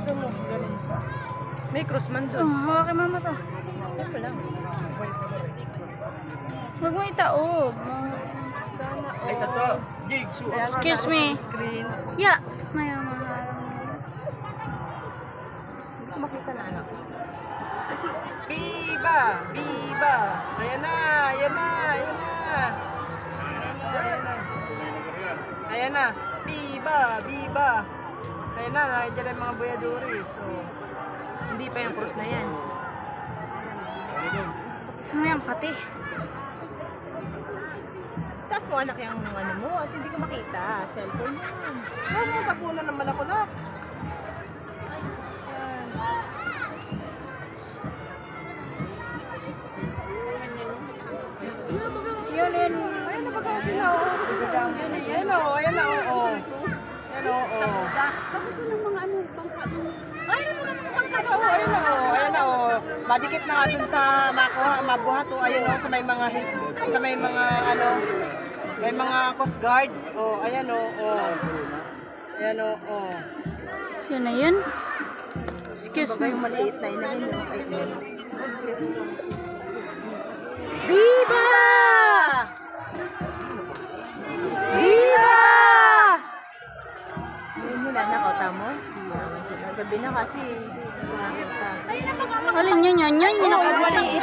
Buksan mo, ganun. May cross man doon. Hawakin mama to. Ito lang. Huwag mo itaob. Sana all. Ay, tato. Jigsaw. Excuse me. Screen. Ya. May mga. Hindi ko makita na anak. Biba! Biba! Ayan na! Ayan na! Ayan na! Ayan na! Ayan na! Biba! Biba! Ayan na! Nandiyan ang mga boyaduris. So, hindi pa yung cross na yan. Ano yan pati? Taas mo anak yung ano mo at hindi ko makita. Cellphone mo. Huwag mo tapunan naman ako na. Yun, yun. Ayan na ba sila? Yun, ayan o. Ayan na, oo. Ayan o, oo. Bakit yun ang mga ano, bangka mo? Ay, ano naman ang bangka daw? Ayan na o, ayan na o. Madikit na nga dun sa mabuhat o. Ayan o, sa may mga ano, may mga Coast Guard. O, ayan o, o. Ayan o, o. Yun na yun. Excuse me. Yung maliit na inahin o. Ay, ayan. Viva! Viva! Yun na ko, tamo. Gabi na kasi. Alin yun yun? Yun yung maliit.